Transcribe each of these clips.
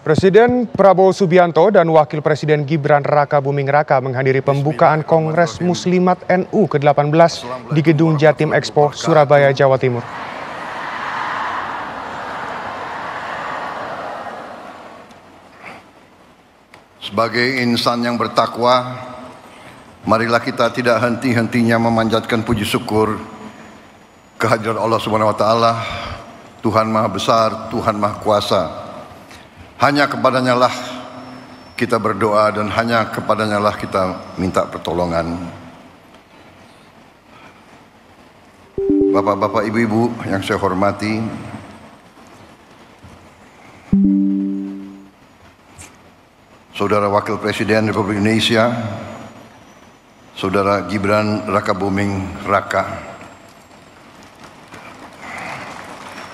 Presiden Prabowo Subianto dan Wakil Presiden Gibran Rakabuming Raka menghadiri pembukaan Kongres Muslimat NU ke-18 di Gedung Jatim Expo, Surabaya, Jawa Timur. Sebagai insan yang bertakwa, marilah kita tidak henti-hentinya memanjatkan puji syukur kehadiran Allah Subhanahu wa taala, Tuhan Maha Besar, Tuhan Maha Kuasa. Hanya kepadanya lah kita berdoa dan hanya kepadanya lah kita minta pertolongan. Bapak-bapak, ibu-ibu yang saya hormati, Saudara Wakil Presiden Republik Indonesia, Saudara Gibran Rakabuming Raka,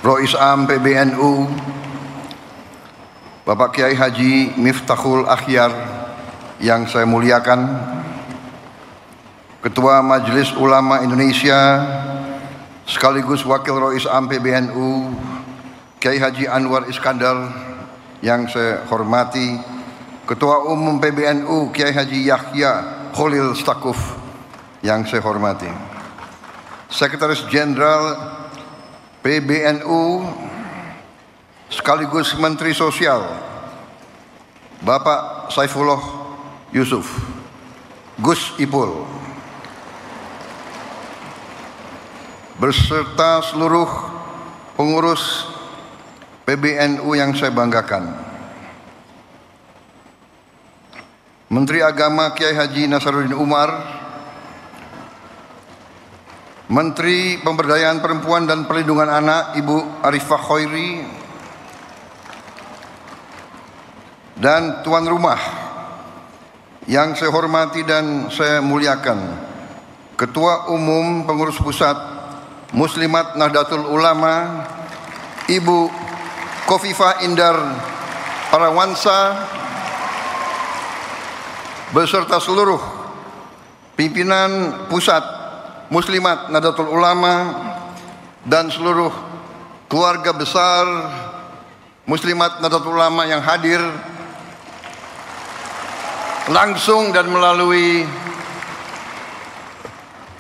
Rois Am PBNU, Bapak Kiai Haji Miftahul Akhyar yang saya muliakan, Ketua Majelis Ulama Indonesia sekaligus Wakil Rois Am PBNU, Kiai Haji Anwar Iskandar yang saya hormati, Ketua Umum PBNU Kiai Haji Yahya Khalil Stakuf yang saya hormati, Sekretaris Jenderal PBNU sekaligus Menteri Sosial Bapak Saifullah Yusuf, Gus Ipul, beserta seluruh pengurus PBNU yang saya banggakan, Menteri Agama Kiai Haji Nasaruddin Umar, Menteri Pemberdayaan Perempuan dan Perlindungan Anak Ibu Arifah Khairi, dan tuan rumah yang saya hormati dan saya muliakan, Ketua Umum Pengurus Pusat Muslimat Nahdlatul Ulama Ibu Khofifah Indar Parawansa, beserta seluruh pimpinan Pusat Muslimat Nahdlatul Ulama dan seluruh keluarga besar Muslimat Nahdlatul Ulama yang hadir langsung dan melalui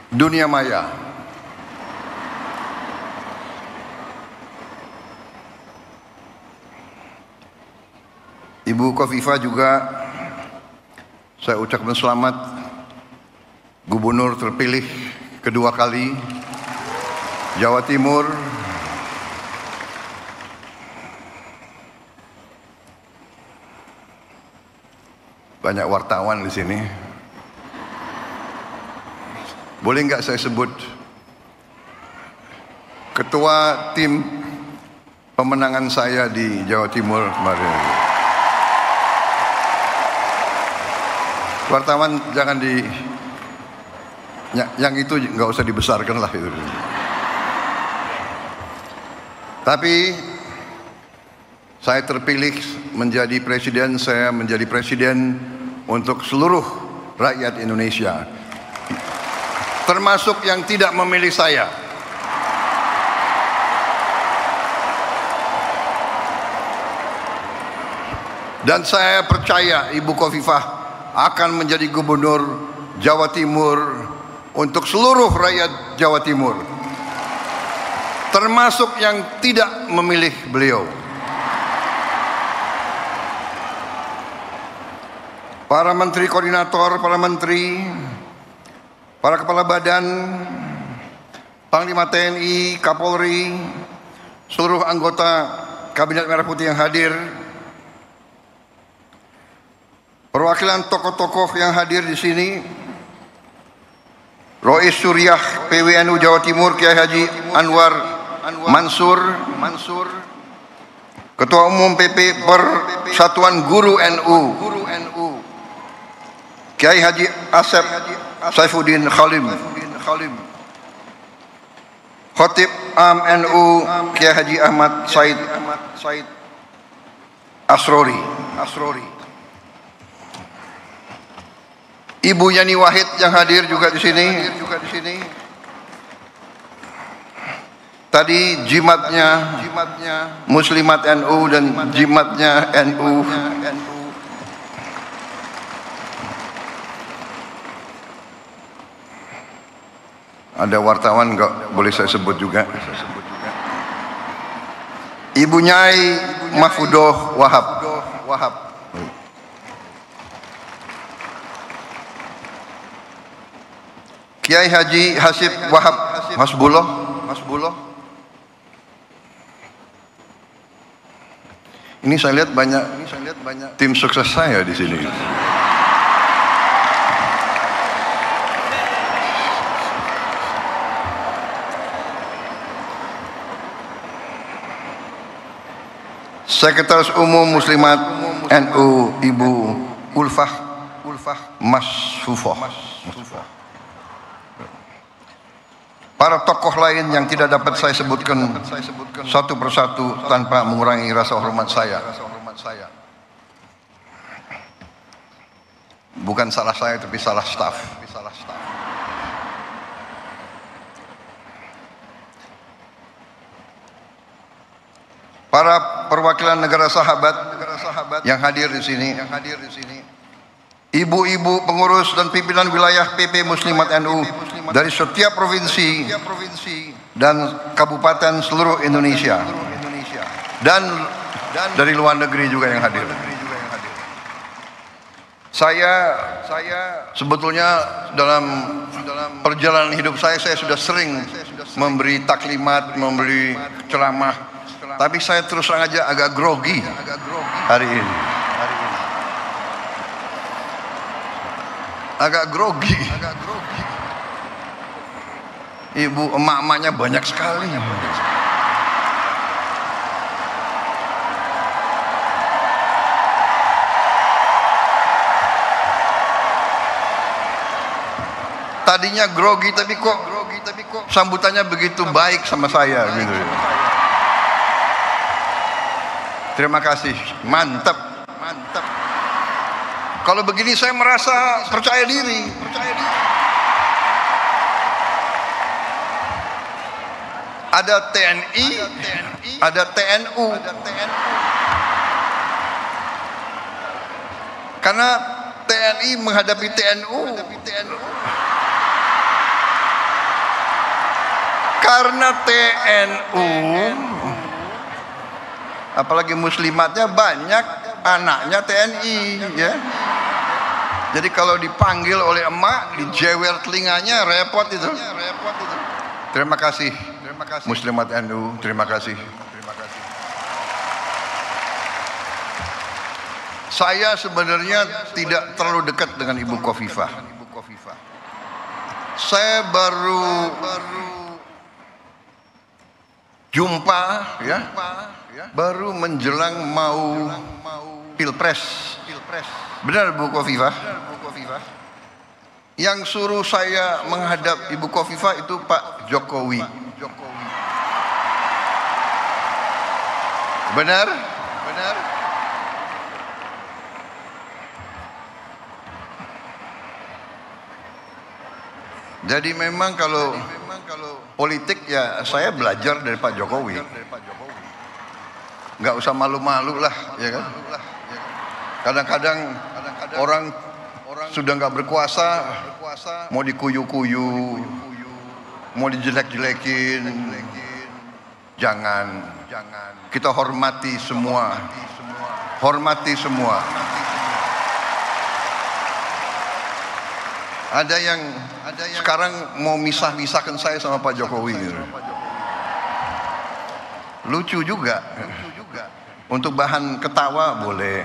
dunia maya. Ibu Khofifah juga saya ucapkan selamat Gubernur terpilih kedua kali Jawa Timur. Banyak wartawan di sini. Boleh nggak saya sebut ketua tim pemenangan saya di Jawa Timur kemarin? Wartawan jangan yang itu nggak usah dibesarkan lah itu. Tapi saya terpilih menjadi presiden, saya menjadi presiden untuk seluruh rakyat Indonesia, termasuk yang tidak memilih saya. Dan saya percaya Ibu Khofifah akan menjadi gubernur Jawa Timur untuk seluruh rakyat Jawa Timur, termasuk yang tidak memilih beliau. Para menteri koordinator, para menteri, para kepala badan, Panglima TNI, Kapolri, seluruh anggota Kabinet Merah Putih yang hadir, perwakilan tokoh-tokoh yang hadir di sini, Rois Suriah PWNU Jawa Timur Kiai Haji Anwar Mansur, Ketua Umum PP Persatuan Guru NU Kiai Haji Asep Saifuddin Khalim, Khatib Am NU Kiai Haji Ahmad Said Asrori, Ibu Yani Wahid yang hadir juga di sini, Tadi jimatnya Muslimat NU dan jimatnya NU. Ada wartawan nggak boleh saya sebut juga. Ibu Nyai Mahfudoh Wahab. Kiai Haji Hasib Wahab Hasbullah. Ini saya lihat banyak tim sukses saya di sini. Sekretaris Umum Muslimat NU Ibu Ulfah Masfufah. Para tokoh lain yang tidak dapat saya sebutkan satu persatu tanpa mengurangi rasa hormat saya. Bukan salah saya tapi salah staf. Para perwakilan negara sahabat yang hadir di sini. Ibu-ibu pengurus dan pimpinan wilayah PP Muslimat NU dari setiap provinsi dan kabupaten seluruh Indonesia dan dari luar negeri juga yang hadir. Saya sebetulnya dalam perjalanan hidup saya sudah sering memberi taklimat, memberi ceramah, tapi saya terus terang aja agak grogi hari ini. Agak grogi. Ibu emak-emaknya banyak sekali. Tadinya grogi tapi kok sambutannya begitu baik sama saya gitu. Terima kasih. Mantap. Kalau begini saya merasa percaya diri. Ada TNI, ada TNU. Karena TNI menghadapi TNU. Karena TNU, apalagi muslimatnya banyak anaknya TNI, ya. Jadi kalau dipanggil oleh emak, dijewer telinganya, repot itu. Terima kasih Muslimat NU, terima kasih. Saya sebenarnya tidak terlalu dekat dengan Ibu Khofifah. Saya baru jumpa, ya, baru menjelang mau pilpres. Benar Bu Khofifah? Yang suruh saya menghadap Ibu Khofifah itu Pak Jokowi. Benar? Jadi memang kalau politik ya saya belajar dari Pak Jokowi. Nggak usah malu-malu lah, ya kan? Kadang-kadang orang sudah nggak berkuasa, mau dikuyu-kuyu, mau dijelek-jelekin. Jangan. Kita hormati semua. Ada yang sekarang mau misah-misahkan saya sama Pak Jokowi. Lucu juga. Untuk bahan ketawa boleh.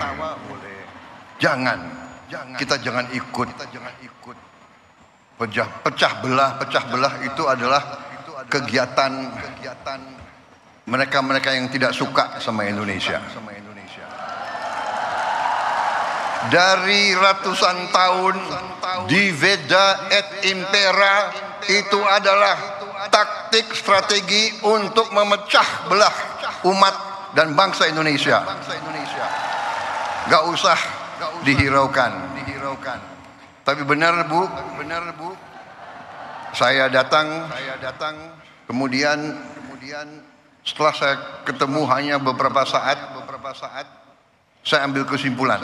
Jangan. Kita jangan ikut. Pecah belah itu adalah kegiatan mereka yang tidak suka sama Indonesia. Dari ratusan tahun Diveda et Impera itu adalah taktik strategi untuk memecah belah umat dan bangsa Indonesia. Gak usah dihiraukan. Tapi benar Bu, saya datang kemudian setelah saya ketemu hanya beberapa saat, saya ambil kesimpulan.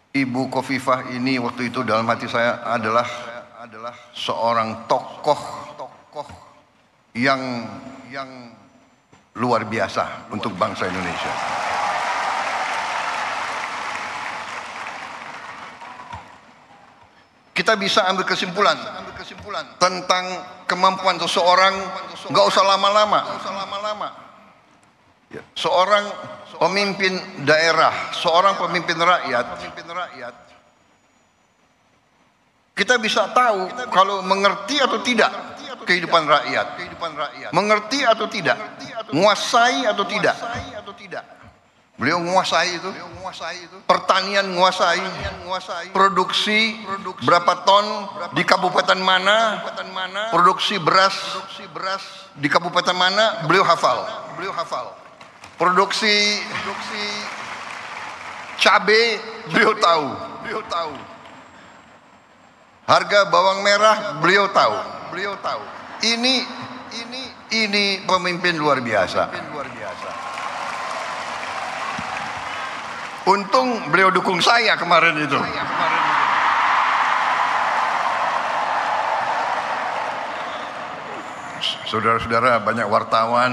Ibu Khofifah ini waktu itu dalam hati saya adalah seorang tokoh yang luar biasa untuk bangsa Indonesia. Kita bisa ambil kesimpulan tentang kemampuan seseorang, nggak usah lama-lama. Seorang pemimpin daerah, seorang pemimpin rakyat, kita bisa tahu kalau mengerti atau tidak kehidupan rakyat, mengerti atau tidak, menguasai atau tidak. Beliau menguasai itu, pertanian menguasai, produksi berapa ton di kabupaten mana, produksi beras di kabupaten mana, beliau hafal. Produksi cabai beliau tahu. Harga bawang merah beliau tahu. Ini pemimpin luar biasa. Untung beliau dukung saya kemarin itu. Saudara-saudara, banyak wartawan.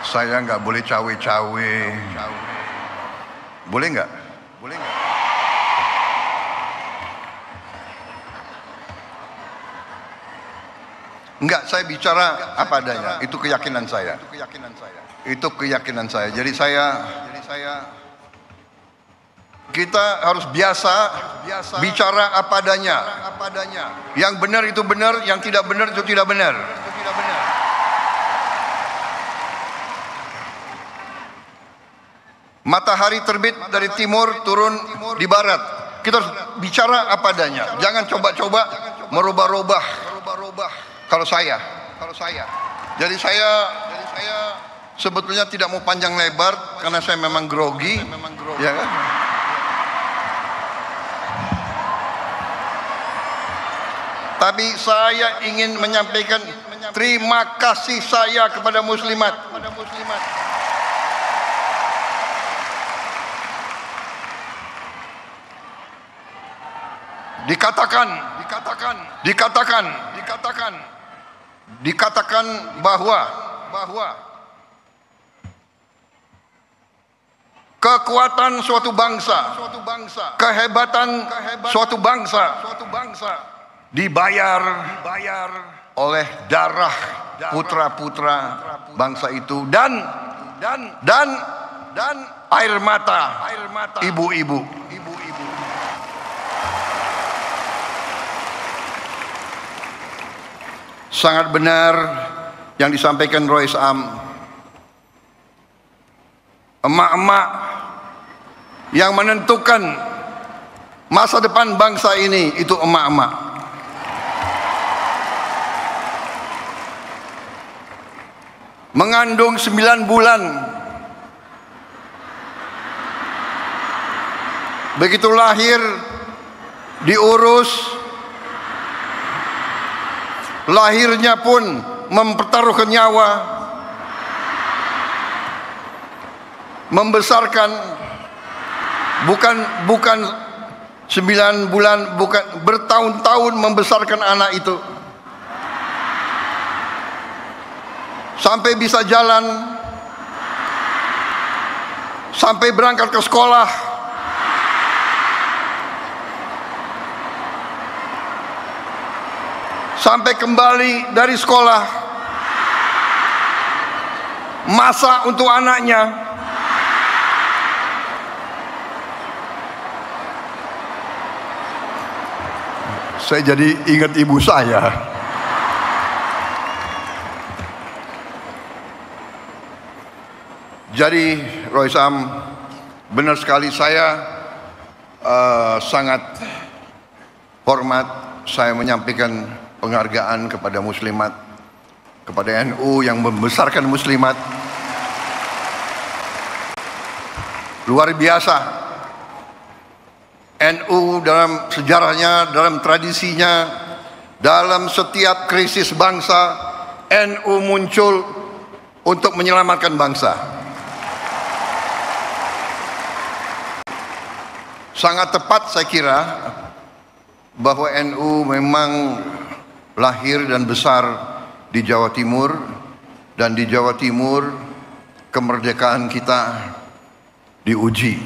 Saya nggak boleh cawe-cawe. Boleh nggak? Enggak, saya bicara apa adanya. Itu keyakinan saya. Jadi kita harus biasa bicara apa adanya. Yang benar itu benar, yang tidak benar itu tidak benar. Matahari terbit dari timur, turun di barat. Kita harus bicara apa adanya. Jangan coba-coba merubah-rubah. Kalau saya. Jadi saya sebetulnya tidak mau panjang lebar karena saya memang grogi, ya kan? Tapi saya ingin menyampaikan terima kasih saya kepada muslimat. Dikatakan bahwa kekuatan suatu bangsa, kehebatan suatu bangsa dibayar oleh darah putra-putra bangsa itu dan air mata ibu-ibu. Sangat benar yang disampaikan Rois Am. Emak-emak yang menentukan masa depan bangsa ini itu emak-emak. Mengandung 9 bulan. Begitu lahir diurus. Lahirnya pun mempertaruhkan nyawa, membesarkan bukan 9 bulan, bukan bertahun-tahun membesarkan anak itu sampai bisa jalan, sampai berangkat ke sekolah. Sampai kembali dari sekolah, masak untuk anaknya. Saya jadi ingat ibu saya. Jadi Rois Am, benar sekali saya sangat hormat, saya menyampaikan penghargaan kepada muslimat, kepada NU yang membesarkan muslimat. Luar biasa. NU dalam sejarahnya, dalam tradisinya dalam setiap krisis bangsa, NU muncul untuk menyelamatkan bangsa. Sangat tepat saya kira bahwa NU memang lahir dan besar di Jawa Timur, dan di Jawa Timur kemerdekaan kita diuji.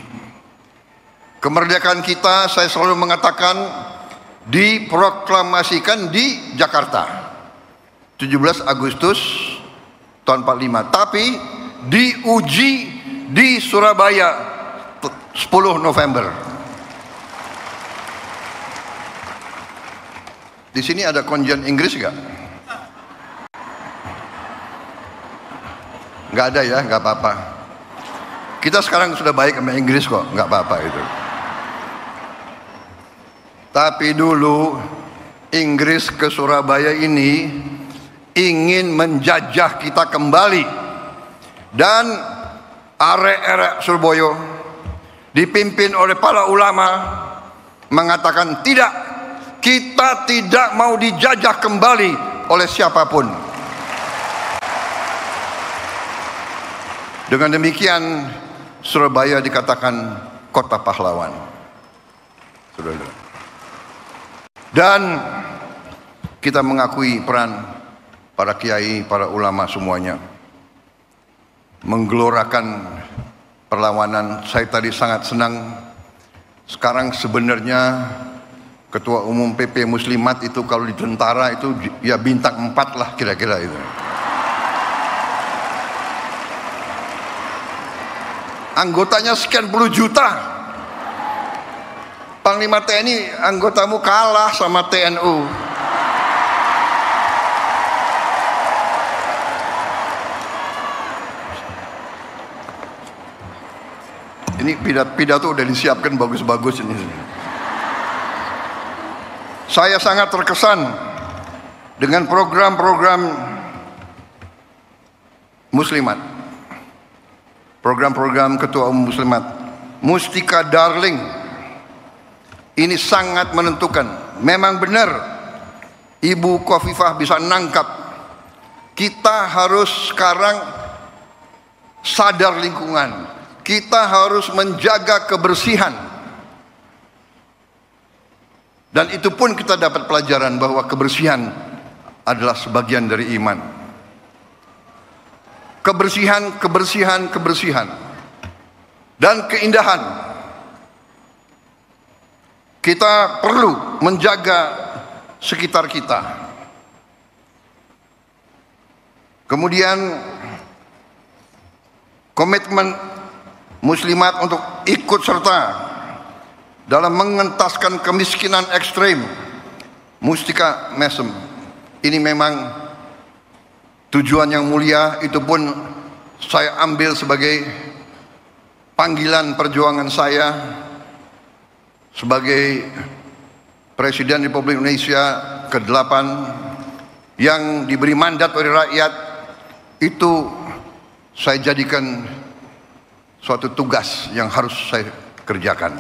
Kemerdekaan kita, saya selalu mengatakan, diproklamasikan di Jakarta 17 Agustus tahun 45, tapi diuji di Surabaya 10 November. Di sini ada konjen Inggris nggak? Nggak ada ya, nggak apa-apa. Kita sekarang sudah baik sama Inggris kok, nggak apa-apa itu. Tapi dulu Inggris ke Surabaya ini ingin menjajah kita kembali, dan arek-arek Surabaya dipimpin oleh para ulama mengatakan tidak, kita tidak mau dijajah kembali oleh siapapun. Dengan demikian Surabaya dikatakan kota pahlawan. Saudara. Dan kita mengakui peran para kiai, para ulama semuanya menggelorakan perlawanan. Saya tadi sangat senang. Sekarang sebenarnya Ketua Umum PP Muslimat itu kalau di tentara itu ya bintang 4 lah kira-kira itu. Anggotanya sekian puluh juta. Panglima TNI anggotamu kalah sama TNU. Ini pidato udah disiapkan bagus-bagus ini. Saya sangat terkesan dengan program-program Muslimat. Program-program Ketua Umum Muslimat. Mustika Darling. Ini sangat menentukan. Memang benar Ibu Khofifah bisa nangkap. Kita harus sekarang sadar lingkungan. Kita harus menjaga kebersihan. Dan itu pun kita dapat pelajaran bahwa kebersihan adalah sebagian dari iman. Kebersihan, kebersihan, kebersihan. Dan keindahan. Kita perlu menjaga sekitar kita. Kemudian komitmen Muslimat untuk ikut serta dalam mengentaskan kemiskinan ekstrim. Mustika Mesem. Ini memang tujuan yang mulia, itu pun saya ambil sebagai panggilan perjuangan saya sebagai Presiden Republik Indonesia ke-8 yang diberi mandat oleh rakyat. Itu saya jadikan suatu tugas yang harus saya kerjakan.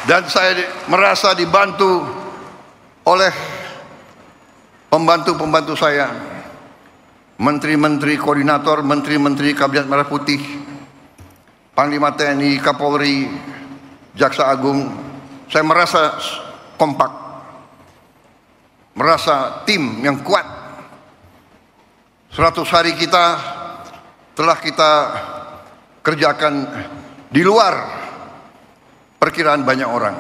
Dan saya merasa dibantu oleh pembantu-pembantu saya, menteri-menteri koordinator, menteri-menteri Kabinet Merah Putih, Panglima TNI, Kapolri, Jaksa Agung. Saya merasa kompak, merasa tim yang kuat. 100 hari kita telah kita kerjakan di luar perkiraan banyak orang.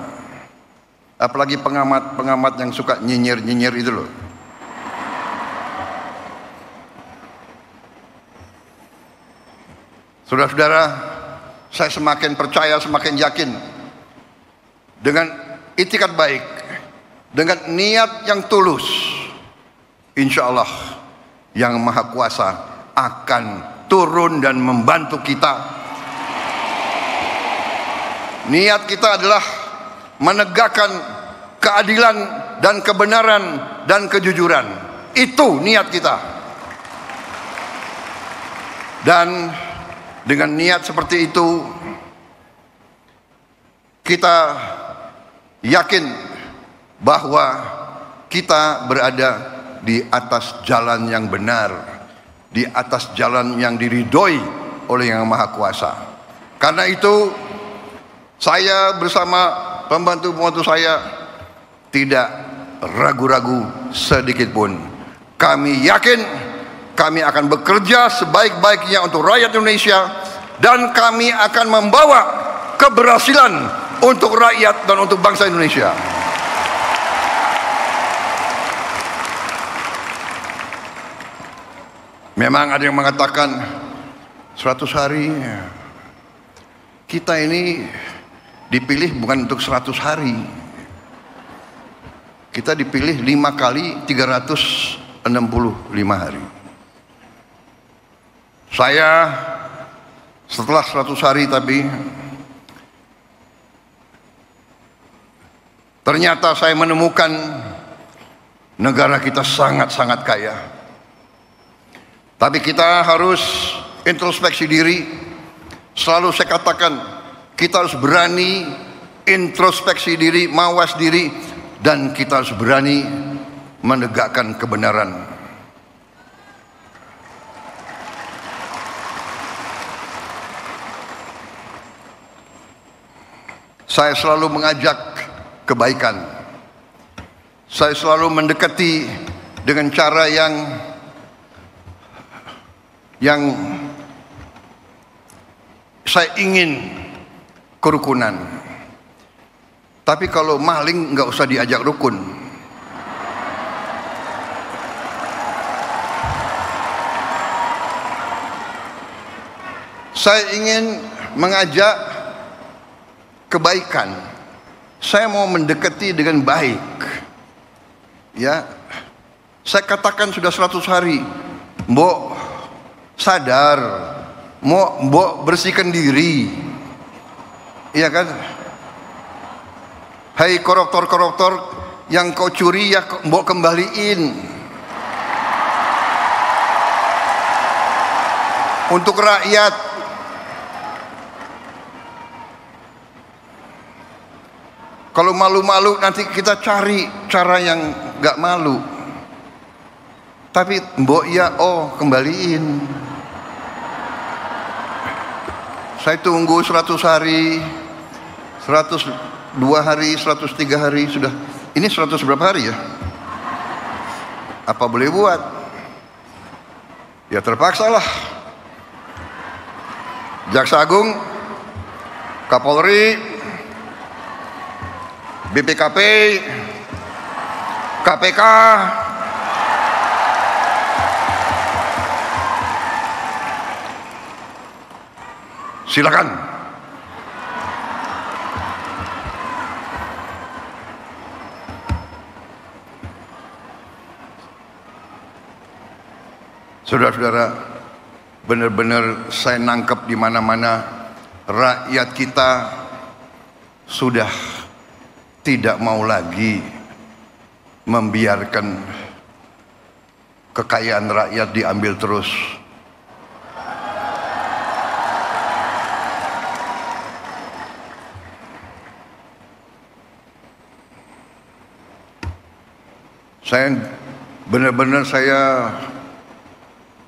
Apalagi pengamat-pengamat yang suka nyinyir-nyinyir itu loh. Saudara-saudara, saya semakin percaya, semakin yakin dengan itikat baik, dengan niat yang tulus, insya Allah Yang Maha Kuasa akan turun dan membantu kita. Niat kita adalah menegakkan keadilan dan kebenaran dan kejujuran. Itu niat kita. Dan dengan niat seperti itu, kita yakin bahwa kita berada di atas jalan yang benar, di atas jalan yang diridhoi oleh Yang Maha Kuasa. Karena itu saya bersama pembantu-pembantu saya tidak ragu-ragu sedikit pun. Kami yakin kami akan bekerja sebaik-baiknya untuk rakyat Indonesia, dan kami akan membawa keberhasilan untuk rakyat dan untuk bangsa Indonesia. Memang ada yang mengatakan 100 hari. Kita ini dipilih bukan untuk 100 hari. Kita dipilih 5 kali 365 hari. Saya setelah 100 hari tapi ternyata saya menemukan negara kita sangat-sangat kaya. Tapi kita harus introspeksi diri. Selalu saya katakan, kita harus berani introspeksi diri, mawas diri, dan kita harus berani menegakkan kebenaran. Saya selalu mengajak kebaikan. Saya selalu mendekati dengan cara yang saya ingin kerukunan. Tapi kalau maling nggak usah diajak rukun. Saya ingin mengajak kebaikan. Saya mau mendekati dengan baik. Ya, saya katakan sudah 100 hari. Mbok sadar, mbok bersihkan diri. Iya kan? Hai koruptor-koruptor, yang kau curi ya mbok kembaliin. Untuk rakyat. Kalau malu-malu nanti kita cari cara yang gak malu. Tapi mbok ya kembaliin. Saya tunggu 100 hari, 102 hari, 103 hari sudah. Ini 100 berapa hari ya? Apa boleh buat? Ya terpaksa lah. Jaksa Agung, Kapolri, BPKP, KPK, silakan. Saudara-saudara, benar-benar saya nangkep di mana-mana rakyat kita sudah tidak mau lagi membiarkan kekayaan rakyat diambil terus. Saya benar-benar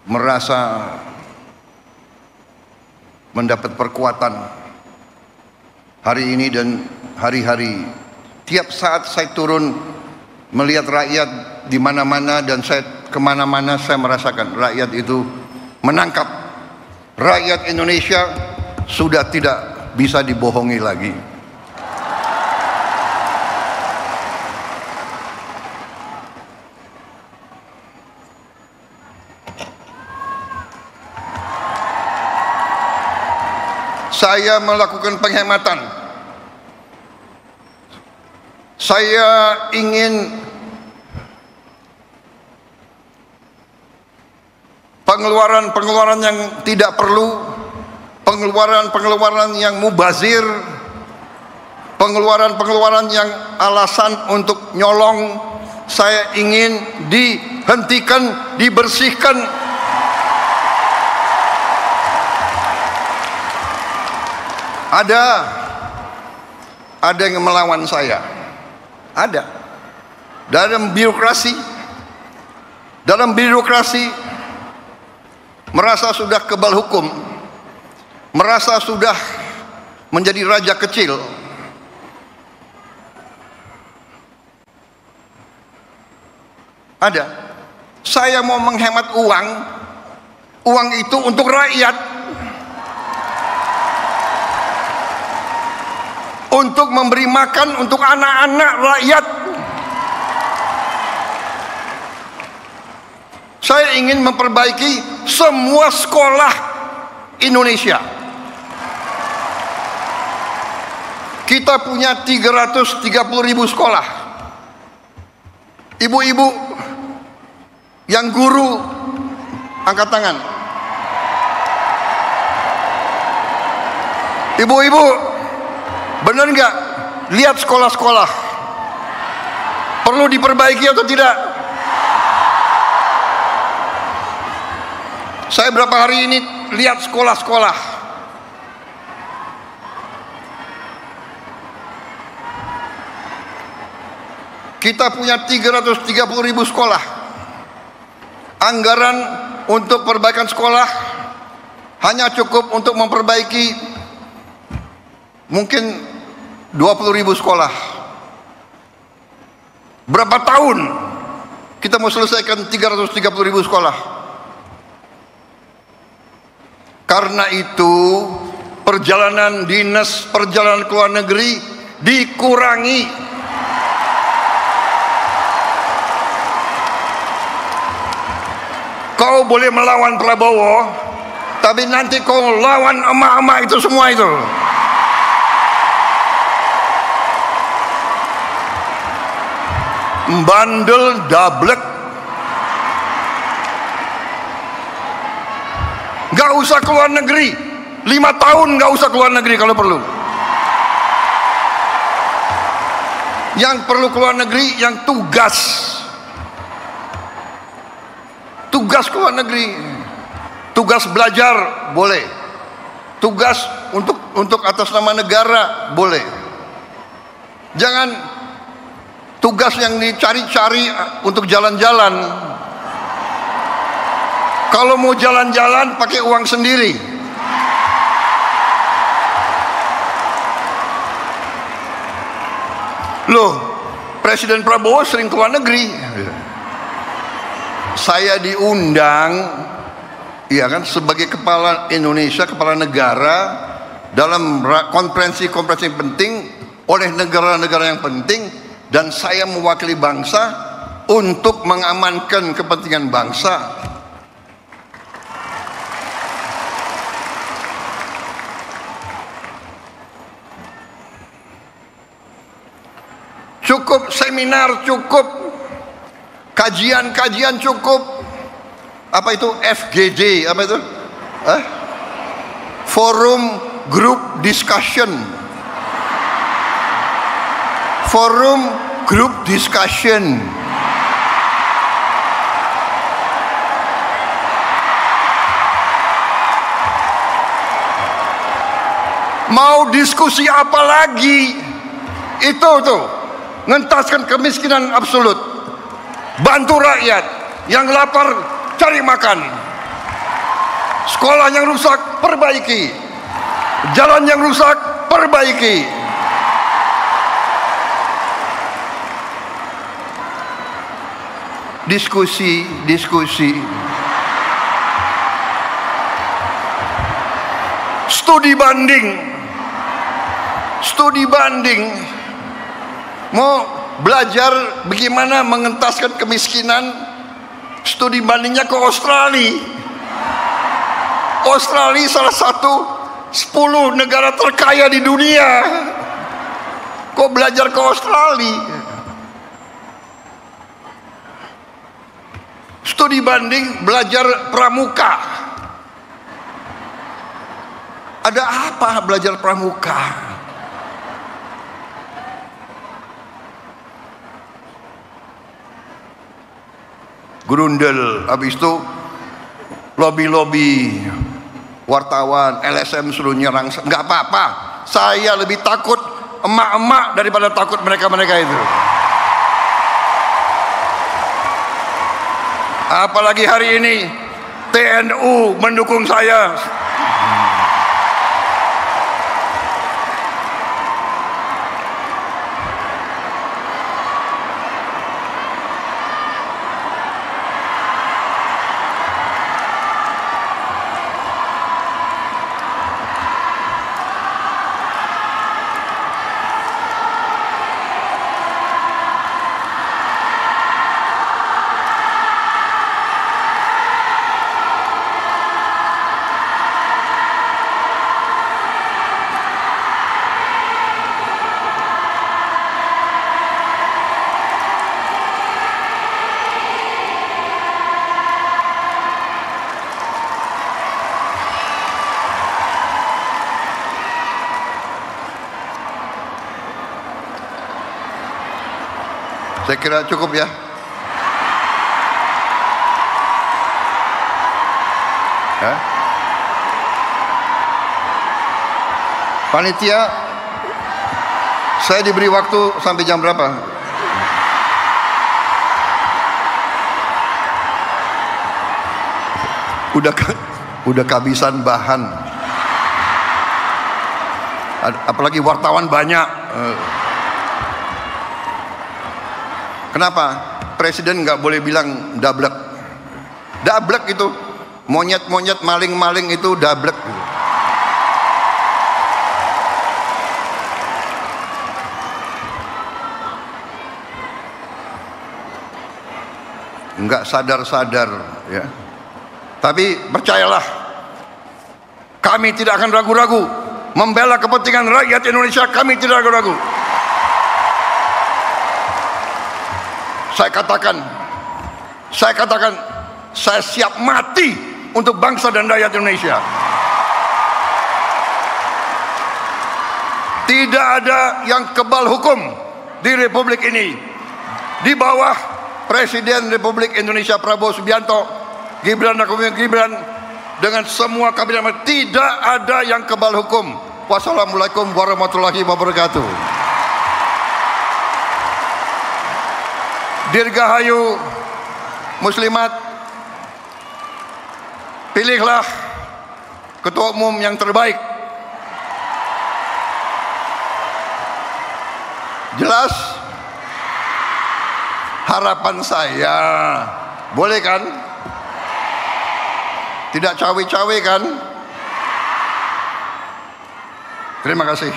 merasa mendapat perkuatan hari ini dan hari-hari. Tiap saat saya turun melihat rakyat di mana-mana, dan saya kemana-mana saya merasakan rakyat itu menangkap. Rakyat Indonesia sudah tidak bisa dibohongi lagi. Saya melakukan penghematan. Saya ingin pengeluaran-pengeluaran yang tidak perlu, pengeluaran-pengeluaran yang mubazir, pengeluaran-pengeluaran yang alasan untuk nyolong, saya ingin dihentikan, dibersihkan. Ada yang melawan saya. Ada. dalam birokrasi merasa sudah kebal hukum, merasa sudah menjadi raja kecil. Ada, saya mau menghemat uang itu untuk rakyat, untuk memberi makan untuk anak-anak rakyat. Saya ingin memperbaiki semua sekolah Indonesia. Kita punya 330.000 sekolah. Ibu-ibu yang guru, angkat tangan. Ibu-ibu, benar nggak? Lihat sekolah-sekolah, perlu diperbaiki atau tidak? Saya berapa hari ini lihat sekolah-sekolah. Kita punya 330.000 sekolah. Anggaran untuk perbaikan sekolah hanya cukup untuk memperbaiki mungkin 20.000 sekolah. Berapa tahun kita mau selesaikan 330.000 sekolah? Karena itu perjalanan dinas, perjalanan ke luar negeri dikurangi. Kau boleh melawan Prabowo, tapi nanti kau lawan emak-emak itu semua itu. Bandel dablek. Gak usah keluar negeri, 5 tahun gak usah keluar negeri kalau perlu. Yang perlu keluar negeri yang tugas keluar negeri, tugas belajar boleh, tugas untuk atas nama negara boleh. Jangan tugas yang dicari-cari untuk jalan-jalan. Kalau mau jalan-jalan pakai uang sendiri. Loh, Presiden Prabowo sering keluar negeri. Saya diundang, ya kan, sebagai kepala Indonesia, kepala negara dalam konferensi-konferensi penting oleh negara-negara yang penting, dan saya mewakili bangsa untuk mengamankan kepentingan bangsa. Cukup seminar, cukup kajian-kajian, cukup apa itu FGD, apa itu? Forum Group Discussion. Forum Group Discussion. Mau diskusi apa lagi? Itu tuh, ngentaskan kemiskinan absolut. Bantu rakyat yang lapar cari makan. Sekolah yang rusak perbaiki. Jalan yang rusak perbaiki. Diskusi. Studi banding. Mau belajar bagaimana mengentaskan kemiskinan, studi bandingnya ke Australia. Australia salah satu 10 negara terkaya di dunia. Kok belajar ke Australia? Studi banding, belajar pramuka. Ada apa belajar pramuka? Grundel, habis itu lobby wartawan, LSM suruh nyerang. Nggak apa-apa, saya lebih takut emak-emak daripada takut mereka-mereka itu. Apalagi hari ini TNU mendukung saya. Saya kira cukup ya. Panitia, saya diberi waktu sampai jam berapa? Udah kehabisan bahan. Apalagi wartawan banyak. Kenapa? Presiden nggak boleh bilang dablek. Dablek itu monyet-monyet, maling-maling itu dablek. Nggak sadar-sadar ya. Tapi percayalah, kami tidak akan ragu-ragu membela kepentingan rakyat Indonesia. Kami tidak ragu-ragu. Saya katakan, saya siap mati untuk bangsa dan rakyat Indonesia. Tidak ada yang kebal hukum di Republik ini. Di bawah Presiden Republik Indonesia Prabowo Subianto, Gibran Raka Buming Gibran, dengan semua kabinet, tidak ada yang kebal hukum. Wassalamualaikum warahmatullahi wabarakatuh. Dirgahayu Muslimat, pilihlah ketua umum yang terbaik. Jelas? Harapan saya, boleh kan? Tidak cawe-cawe kan? Terima kasih.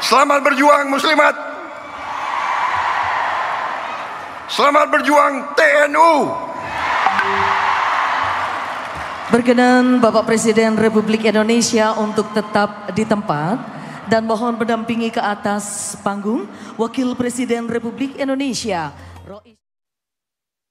Selamat berjuang Muslimat. Selamat berjuang TNU. Berkenan Bapak Presiden Republik Indonesia untuk tetap di tempat dan mohon mendampingi ke atas panggung Wakil Presiden Republik Indonesia.